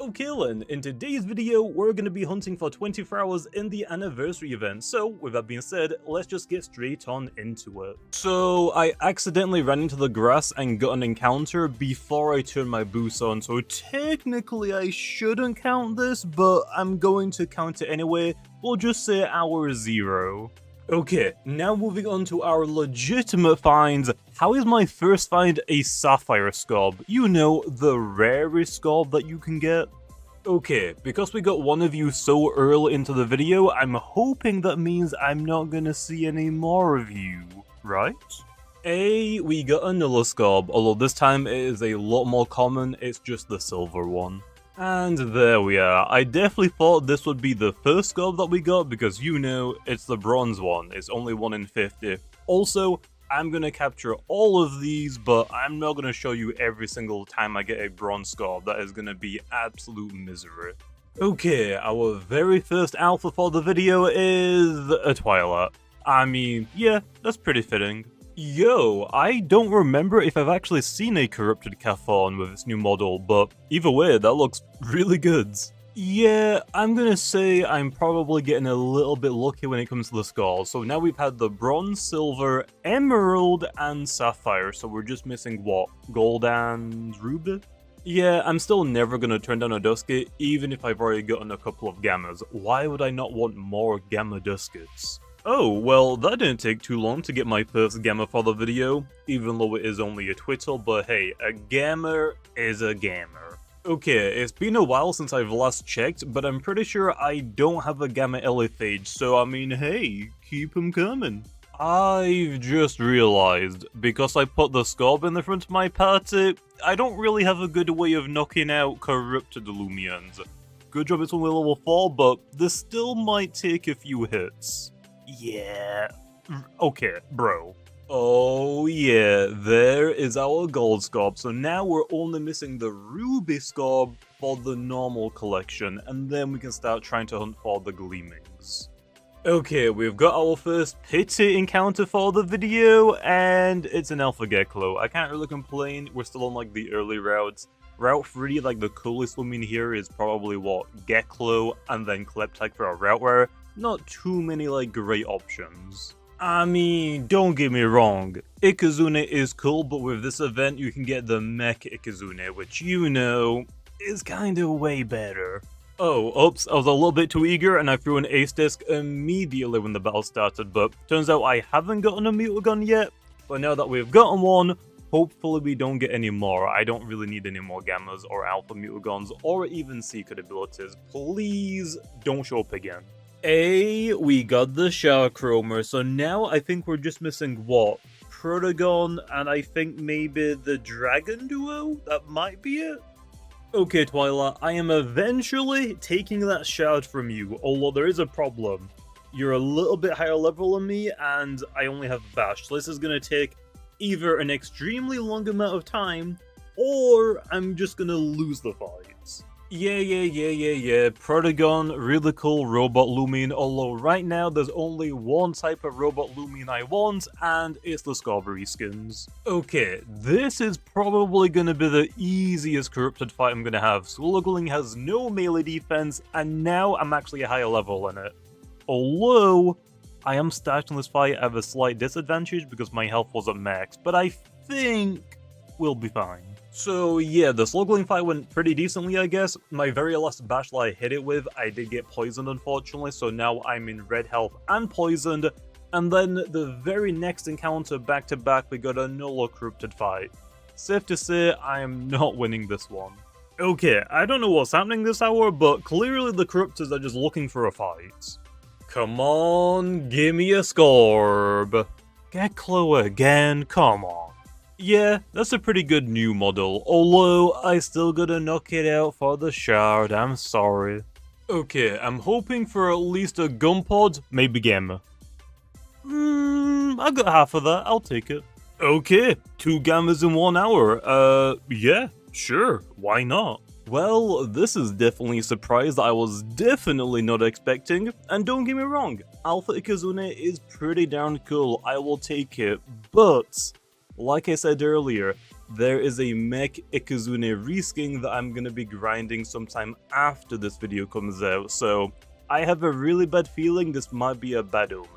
Okay then, in today's video, we're going to be hunting for 24 hours in the anniversary event, so with that being said, let's just get straight on into it. So, I accidentally ran into the grass and got an encounter before I turned my boost on, so technically I shouldn't count this, but I'm going to count it anyway. We'll just say hour 0. Okay, now moving on to our legitimate finds. How is my first find a sapphire scob? You know, the rarest scob that you can get. Okay, because we got one of you so early into the video, I'm hoping that means I'm not gonna see any more of you, right? We got a Nulla scob, although this time it is a lot more common, it's just the silver one. And there we are. I definitely thought this would be the first scob that we got because, you know, it's the bronze one. It's only 1 in 50. Also, I'm going to capture all of these, but I'm not going to show you every single time I get a bronze scob. That is going to be absolute misery. Okay, our very first alpha for the video is a Twilight. I mean, yeah, that's pretty fitting. Yo, I don't remember if I've actually seen a corrupted Cathon with its new model, but either way, that looks really good. Yeah, I'm gonna say I'm probably getting a little bit lucky when it comes to the scores. So now we've had the bronze, silver, emerald, and sapphire, so we're just missing what? Gold and ruby? Yeah, I'm still never gonna turn down a Dusket, even if I've already gotten a couple of Gammas. Why would I not want more Gamma Duskets? Oh, well, that didn't take too long to get my first Gamma for the video, even though it is only a twiddle, but hey, a Gamma is a Gamma. Okay, it's been a while since I've last checked, but I'm pretty sure I don't have a Gamma Elephage, so I mean, hey, keep them coming. I've just realized, because I put the scob in the front of my party, I don't really have a good way of knocking out corrupted Loomians. Good job it's only level 4, but this still might take a few hits. Yeah. Okay, bro. Oh yeah, there is our gold scob. So now we're only missing the ruby scob for the normal collection, and then we can start trying to hunt for the gleamings. Okay, we've got our first pity encounter for the video, and it's an alpha Geklo. I can't really complain, we're still on like the early routes. Route 3, like the coolest Loomian here is probably what, Geklo and then Kleptyke for a route where not too many like great options. I mean, don't get me wrong, Ikazune is cool, but with this event you can get the Mech Ikazune, which you know, is kinda way better. Oh, oops, I was a little bit too eager and I threw an ace disc immediately when the battle started, but turns out I haven't gotten a Mutagon yet, but now that we've gotten one, hopefully we don't get any more. I don't really need any more Gammas or Alpha Mutagons or even Secret abilities. Please don't show up again. We got the Shower Chromer, so now I think we're just missing what? Protagon and I think maybe the Dragon Duo? That might be it? Okay, Twilight, I am eventually taking that shard from you, although there is a problem. You're a little bit higher level than me, and I only have Bash, so this is gonna take either an extremely long amount of time, or I'm just gonna lose the fights. Yeah. Protagon, really cool robot Loomian, although right now there's only one type of robot Loomian I want, and it's the Scarberry skins. Okay, this is probably gonna be the easiest corrupted fight I'm gonna have. Sluggling has no melee defense, and now I'm actually a higher level in it. Although, I am starting this fight at a slight disadvantage because my health wasn't max, but I think we'll be fine. So yeah, the Sluggling fight went pretty decently, I guess. My very last bash that I hit it with, I did get poisoned unfortunately, so now I'm in red health and poisoned. And then the very next encounter back to back, we got a Nulla corrupted fight. Safe to say, I am not winning this one. Okay, I don't know what's happening this hour, but clearly the corruptors are just looking for a fight. Come on, give me a Scorb. Geklo again, come on. Yeah, that's a pretty good new model, although I still gotta knock it out for the shard, I'm sorry. Okay, I'm hoping for at least a Gumpod, maybe Gamma. I got half of that, I'll take it. Okay, 2 Gammas in 1 hour, yeah, sure, why not? Well, this is definitely a surprise that I was definitely not expecting, and don't get me wrong, Alpha Ikazune is pretty darn cool, I will take it, but like I said earlier, there is a Mech Ikazune reskin that I'm gonna be grinding sometime after this video comes out, so I have a really bad feeling this might be a bad omen.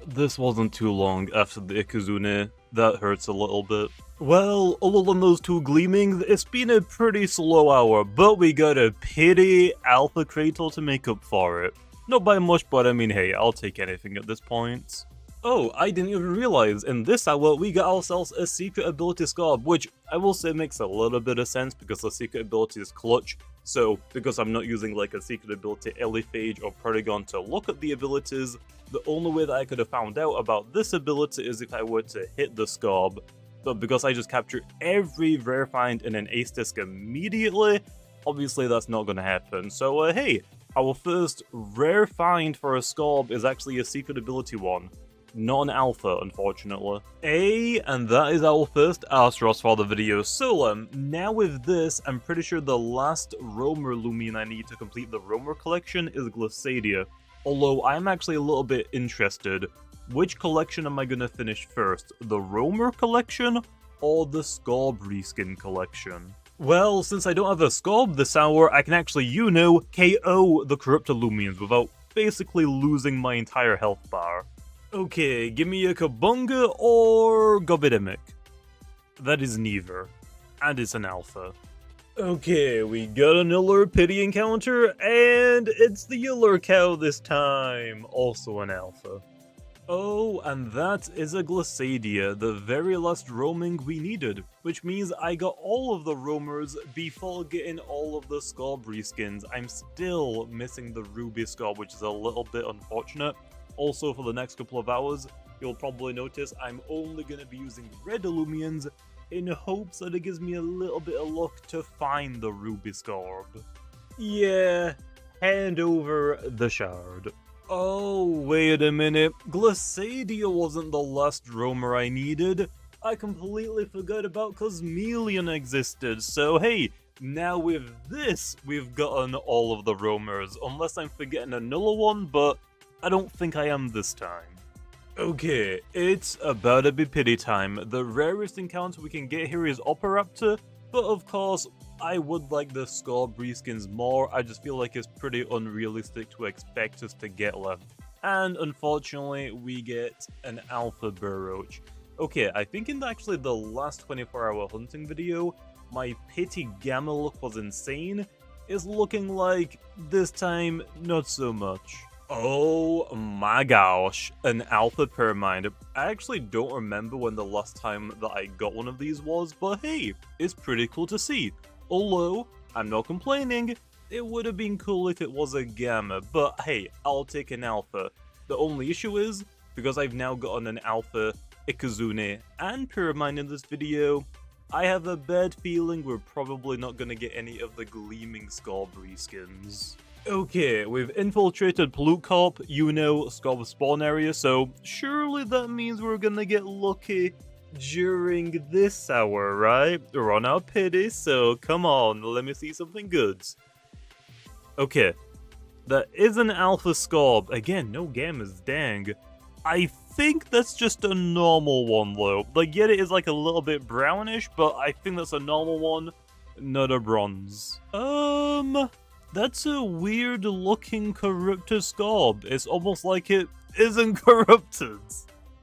This wasn't too long after the Ikazune, that hurts a little bit. Well, other than those two gleamings, it's been a pretty slow hour, but we got a pity Alpha Kratos to make up for it. Not by much, but I mean, hey, I'll take anything at this point. Oh, I didn't even realize, in this hour we got ourselves a secret ability Scarb, which I will say makes a little bit of sense because the secret ability is clutch. So, because I'm not using like a secret ability Elephage or Paragon to look at the abilities, the only way that I could have found out about this ability is if I were to hit the Scarb. But because I just captured every rare find in an ace disc immediately, obviously that's not going to happen. So hey, our first rare find for a Scarb is actually a secret ability one. Not an alpha, unfortunately. And that is our first Astros for the video. So, now with this, I'm pretty sure the last Roamer Loomian I need to complete the Roamer collection is Glissadia. Although, I'm actually a little bit interested. Which collection am I gonna finish first? The Roamer collection, or the Scarb reskin collection? Well, since I don't have a Scarb this hour, I can actually, KO the Corrupted Loomians without basically losing my entire health bar. Okay, give me a Kabunga or Gobidemic. That is neither. And it's an alpha. Okay, we got another pity encounter, and it's the Uller Cow this time. Also an alpha. Oh, and that is a Glissadia, the very last roaming we needed, which means I got all of the roamers before getting all of the Scarb reskins. I'm still missing the Ruby Scarb, which is a little bit unfortunate. Also, for the next couple of hours, you'll probably notice I'm only going to be using red Loomians in hopes that it gives me a little bit of luck to find the Ruby Scarb. Yeah, hand over the shard. Oh, wait a minute. Glissadia wasn't the last roamer I needed. I completely forgot about Cosmeleon existed, so hey, now with this, we've gotten all of the roamers, unless I'm forgetting another one, but I don't think I am this time. Okay, it's about to be pity time. The rarest encounter we can get here is Operaptor, but of course, I would like the Scarb reskins more. I just feel like it's pretty unrealistic to expect us to get left. And unfortunately, we get an Alpha Burroach. Okay, I think in actually the last 24-hour hunting video, my pity Gamma look was insane. It's looking like this time, not so much. Oh my gosh, an Alpha Permind. I actually don't remember when the last time that I got one of these was, but hey, it's pretty cool to see. Although, I'm not complaining, it would have been cool if it was a Gamma, but hey, I'll take an Alpha. The only issue is, because I've now gotten an Alpha, Ikazune, and Permind in this video, I have a bad feeling we're probably not gonna get any of the Gleaming Scarb reskins. Okay, we've infiltrated Pollute Corp, Scarb spawn area, so surely that means we're gonna get lucky during this hour, right? We're on our pity, so come on, let me see something good. Okay, that is an Alpha Scarb. Again, no Gammas, dang. I think that's just a normal one though. Like, yet it is like a little bit brownish, but I think that's a normal one, not a bronze. That's a weird looking corrupted Scarb. It's almost like it isn't corrupted.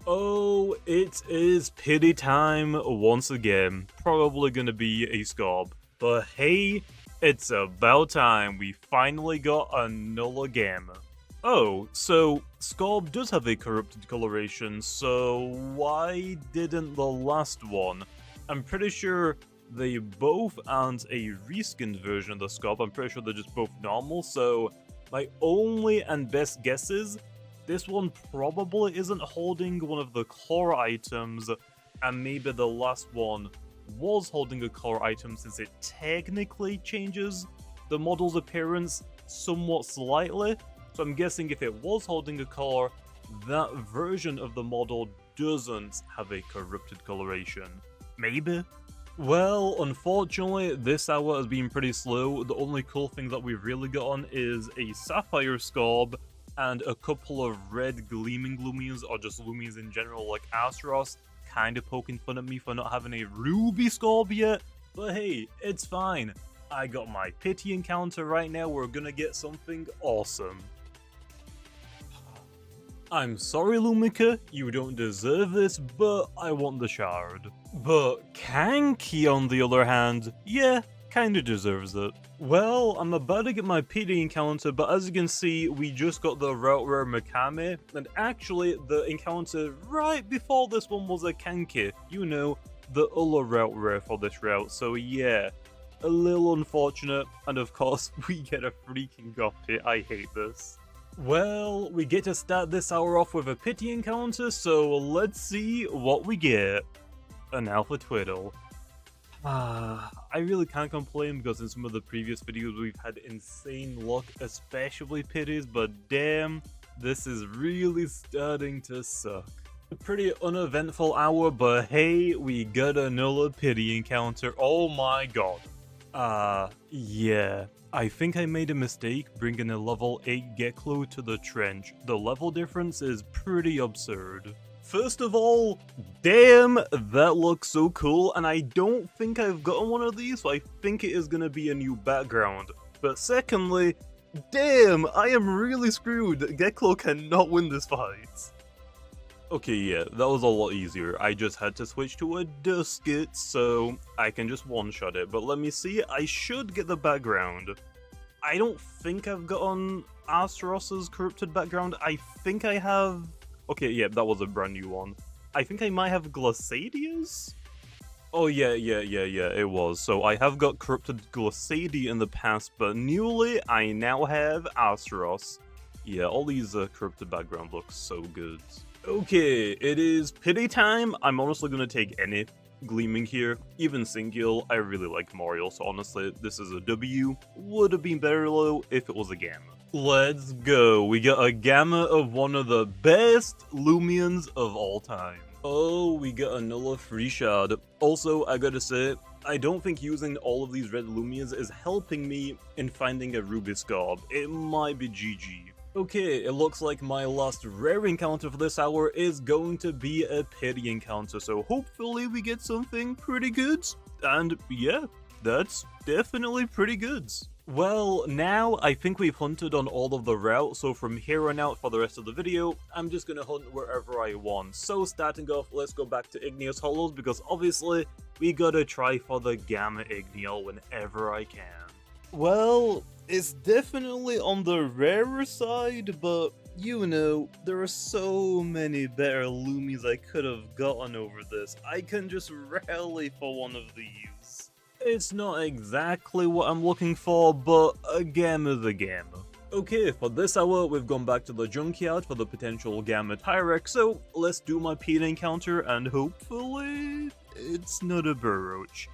Oh, it is pity time once again. Probably gonna be a Scarb. But hey, it's about time. We finally got another Gamma. Oh, so Scarb does have a corrupted coloration, so why didn't the last one? I'm pretty sure they both aren't a reskinned version of the Scarb. I'm pretty sure they're just both normal, so my only and best guess is this one probably isn't holding one of the core items, and maybe the last one was holding a core item since it technically changes the model's appearance somewhat slightly. So I'm guessing if it was holding a core, that version of the model doesn't have a corrupted coloration. Maybe? Well, unfortunately, this hour has been pretty slow. The only cool thing that we've really gotten is a Sapphire Scarb and a couple of red Gleaming Loomians, or just Loomians in general, like Astaros, kind of poking fun at me for not having a Ruby Scorb yet, but hey, it's fine. I got my pity encounter right now, we're gonna get something awesome. I'm sorry, Lumika, you don't deserve this, but I want the shard. But Kanki, on the other hand, yeah, kinda deserves it. Well, I'm about to get my pity encounter, but as you can see, we just got the route rare Makame, and actually, the encounter right before this one was a Kanki. You know, the other route rare for this route, so yeah. A little unfortunate, and of course, we get a freaking Goppy. I hate this. Well, we get to start this hour off with a pity encounter, so let's see what we get. An Alpha Twiddle. I really can't complain because in some of the previous videos we've had insane luck, especially pities, but damn, this is really starting to suck. A pretty uneventful hour, but hey, we got another pity encounter. Oh my god. Yeah. I think I made a mistake bringing a level 8 Geklo to the trench. The level difference is pretty absurd. First of all, damn, that looks so cool, and I don't think I've gotten one of these, so I think it is going to be a new background. But secondly, damn, I am really screwed. Geklo cannot win this fight. Okay, yeah, that was a lot easier. I just had to switch to a Duskit, so I can just one-shot it. But let me see, I should get the background. I don't think I've gotten Astros's corrupted background. I think I have... Okay, yeah, that was a brand new one. I think I might have Glacadia's? Oh, yeah, it was. So I have got corrupted Glacadia in the past, but newly, I now have Astros. Yeah, all these corrupted background look so good. Okay, it is pity time. I'm honestly gonna take any Gleaming here. Even single, I really like Mario, so honestly, this is a W. Would have been better though if it was a Gamma. Let's go. We got a Gamma of one of the best Loomians of all time. Oh, we got another free shard. Also, I gotta say, I don't think using all of these red Loomians is helping me in finding a Ruby Scorb. It might be GG. Okay, it looks like my last rare encounter for this hour is going to be a pity encounter, so hopefully we get something pretty good. And yeah, that's definitely pretty good. Well, now I think we've hunted on all of the routes, so from here on out for the rest of the video, I'm just gonna hunt wherever I want. So starting off, let's go back to Igneous Hollows, because obviously, we gotta try for the Gamma Igneal whenever I can. Well, it's definitely on the rarer side, but you know, there are so many better Loomies I could have gotten over this. I can just rally for one of these. It's not exactly what I'm looking for, but a Gamma's a Gamma. Okay, for this hour, we've gone back to the junkyard for the potential Gamma Tyrex, so let's do my pity encounter, and hopefully, it's not a Burroach.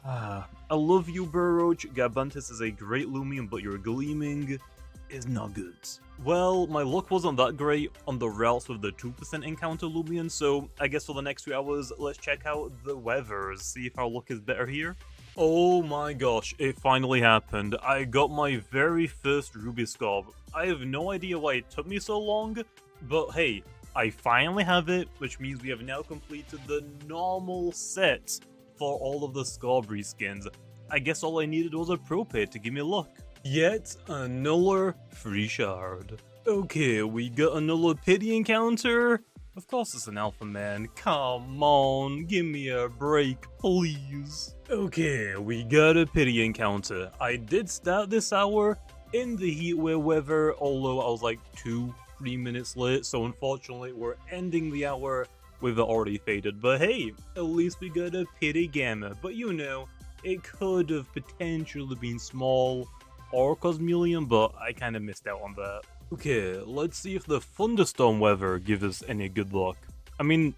I love you, Burroach. Gabantis is a great Loomian, but your Gleaming is not good. Well, my luck wasn't that great on the routes with the 2% encounter Loomian, so I guess for the next few hours, let's check out the weathers, see if our luck is better here. Oh my gosh, it finally happened. I got my very first Ruby Scorb. I have no idea why it took me so long, but hey, I finally have it, which means we have now completed the normal set for all of the Scorb reskins. I guess all I needed was a Pro Pit to give me luck. Yet another free shard. Okay, we got another pity encounter. Of course it's an Alpha Man. Come on, give me a break, please. Okay, we got a pity encounter. I did start this hour in the heatwave weather, although I was like 2-3 minutes late, so unfortunately we're ending the hour with it already faded. But hey, at least we got a pity Gamma. But you know, it could have potentially been small or Cosmelium, but I kind of missed out on that. Okay, let's see if the Thunderstorm weather gives us any good luck. I mean,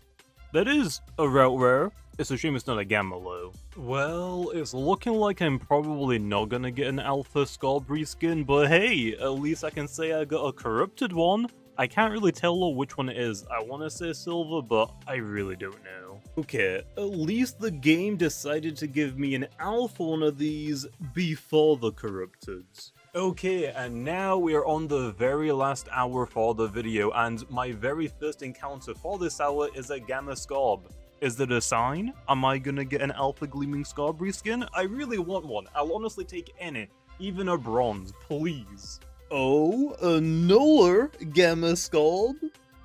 that is a route rare. It's a shame it's not a Gamma low. Well, it's looking like I'm probably not gonna get an Alpha Scorb reskin, but hey, at least I can say I got a corrupted one. I can't really tell which one it is. I want to say silver, but I really don't know. Okay, at least the game decided to give me an alpha one of these before the corrupteds. Okay, and now we are on the very last hour for the video, and my very first encounter for this hour is a Gamma Scarb. Is it a sign? Am I gonna get an Alpha Gleaming Scarb reskin? I really want one. I'll honestly take any, even a bronze, please. Oh, a Nuller Gamma Scarb?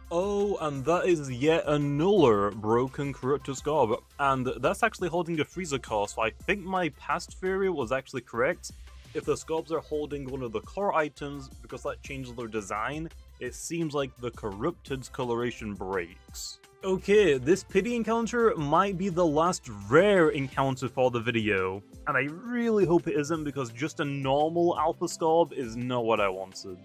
Oh, and that is yet another broken corrupted scarb, and that's actually holding a freezer core, so I think my past theory was actually correct. If the scarps are holding one of the core items, because that changes their design, it seems like the corrupted's coloration breaks. Okay, this pity encounter might be the last rare encounter for the video, and I really hope it isn't, because just a normal alpha scarb is not what I wanted.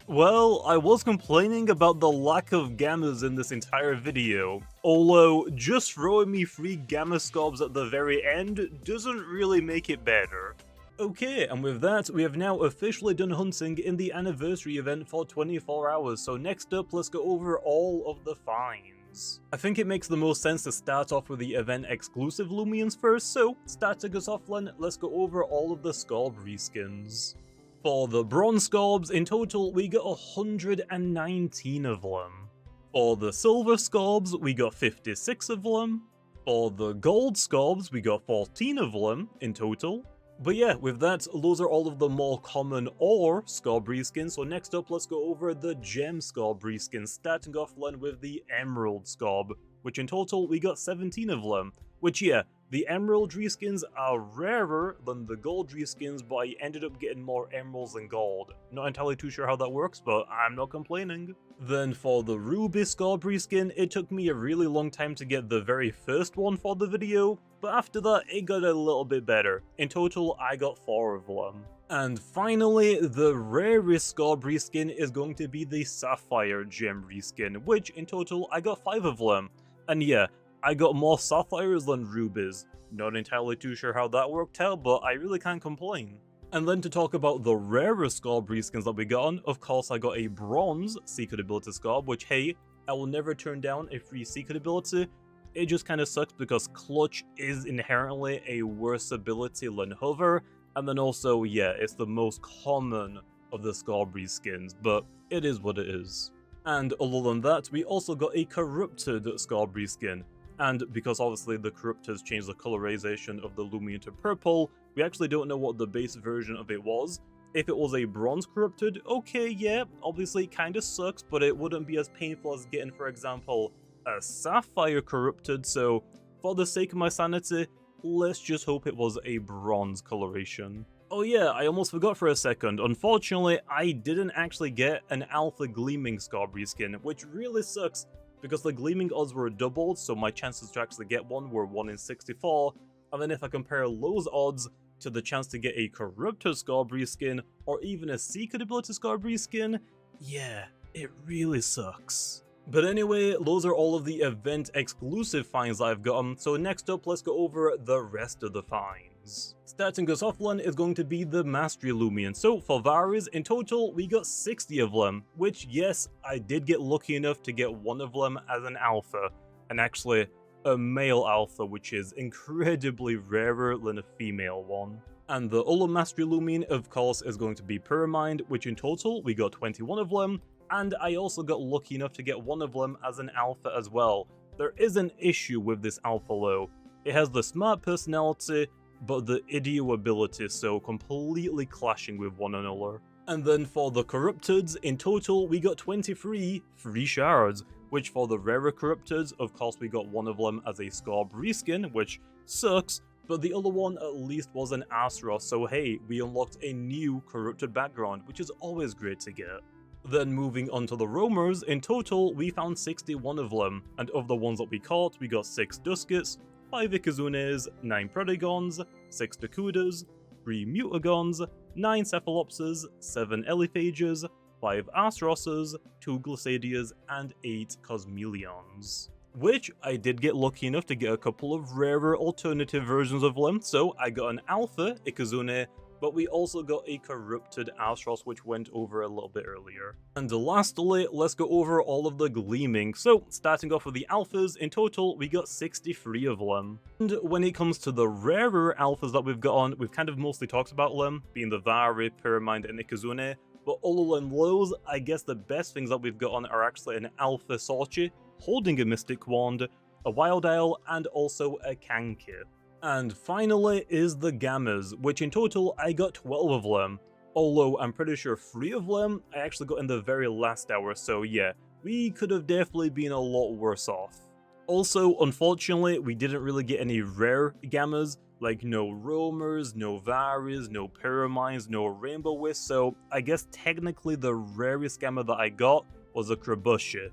Well, I was complaining about the lack of gammas in this entire video, although just throwing me 3 gamma scobs at the very end doesn't really make it better. Okay, and with that, we have now officially done hunting in the anniversary event for 24 hours, so next up, let's go over all of the finds. I think it makes the most sense to start off with the event exclusive Loomians first, so starting us off then, let's go over all of the Scarb reskins. For the bronze scorbs, in total, we got 119 of them. For the silver scorbs, we got 56 of them. For the gold scorbs, we got 14 of them in total. But yeah, with that, those are all of the more common or scarb reskins. So next up, let's go over the gem scarb reskins, starting off then with the emerald scarb, which in total, we got 17 of them. Which yeah, the emerald reskins are rarer than the gold reskins, but I ended up getting more emeralds than gold. Not entirely too sure how that works, but I'm not complaining. Then for the ruby scarb reskin, it took me a really long time to get the very first one for the video, but after that it got a little bit better. In total, I got 4 of them. And finally, the rarest scarb reskin is going to be the sapphire gem reskin, which in total I got 5 of them. And yeah, I got more sapphires than rubies. Not entirely too sure how that worked out, but I really can't complain. And then to talk about the rarest scarb reskins that we got on, of course I got a bronze secret ability scarb, which hey, I will never turn down a free secret ability. It just kinda sucks because clutch is inherently a worse ability than hover, and then also yeah, it's the most common of the scarb reskins, but it is what it is. And other than that, we also got a corrupted scarb reskin. And because obviously the corruptors changed the colorization of the Loomian to purple, we actually don't know what the base version of it was. If it was a bronze corrupted, okay, yeah, obviously it kinda sucks, but it wouldn't be as painful as getting, for example, a sapphire corrupted, so for the sake of my sanity, let's just hope it was a bronze coloration. Oh yeah, I almost forgot for a second. Unfortunately, I didn't actually get an alpha gleaming scarb reskin, which really sucks, because the gleaming odds were doubled, so my chances to actually get one were 1 in 64, and then if I compare those odds to the chance to get a corrupted scarb reskin, or even a secret ability scarb reskin, yeah, it really sucks. But anyway, those are all of the event exclusive finds I've gotten, so next up let's go over the rest of the finds. Starting us off one is going to be the Mastery Loomian. So for Varies, in total we got 60 of them, which yes, I did get lucky enough to get one of them as an alpha, and actually a male alpha, which is incredibly rarer than a female one. And the other Mastery Loomian, of course, is going to be Pyramid, which in total we got 21 of them, and I also got lucky enough to get one of them as an alpha as well. There is an issue with this alpha though. It has the smart personality, but the idio ability, so completely clashing with one another. And then for the Corrupteds, in total we got 23 free shards, which for the rarer Corrupteds, of course we got one of them as a Scarb reskin, which sucks, but the other one at least was an Asra, so hey, we unlocked a new Corrupted background, which is always great to get. Then moving on to the Roamers, in total we found 61 of them, and of the ones that we caught, we got 6 Duskets, 5 Ikazunes, 9 Predagons, 6 Dakudas, 3 Mutagons, 9 Cephalopses, 7 Eliphages, 5 Asroses, 2 Glissadias, and 8 Cosmeleons. Which I did get lucky enough to get a couple of rarer alternative versions of them, so I got an Alpha Ikazune, but we also got a corrupted Astros, which went over a little bit earlier. And lastly, let's go over all of the gleaming. So starting off with the alphas, in total we got 63 of them. And when it comes to the rarer alphas that we've got on, we've kind of mostly talked about them, being the Vari, Pyramid, and Ikazune. But all of them lows, I guess the best things that we've got on are actually an Alpha Sorchi, holding a Mystic Wand, a Wild Isle, and also a Kanki. And finally is the Gammas, which in total I got 12 of them. Although I'm pretty sure 3 of them I actually got in the very last hour, so yeah, we could have definitely been a lot worse off. Also, unfortunately, we didn't really get any rare Gammas, like no Roamers, no Varis, no Pyramids, no Rainbow Wisps, so I guess technically the rarest Gamma that I got was a Krabushi,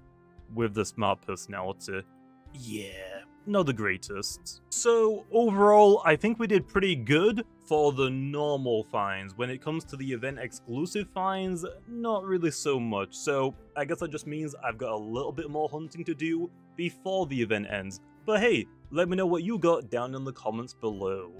with the smart personality. Yeah, not the greatest. So overall, I think we did pretty good for the normal finds. When it comes to the event exclusive finds, not really so much. So I guess that just means I've got a little bit more hunting to do before the event ends. But hey, let me know what you got down in the comments below.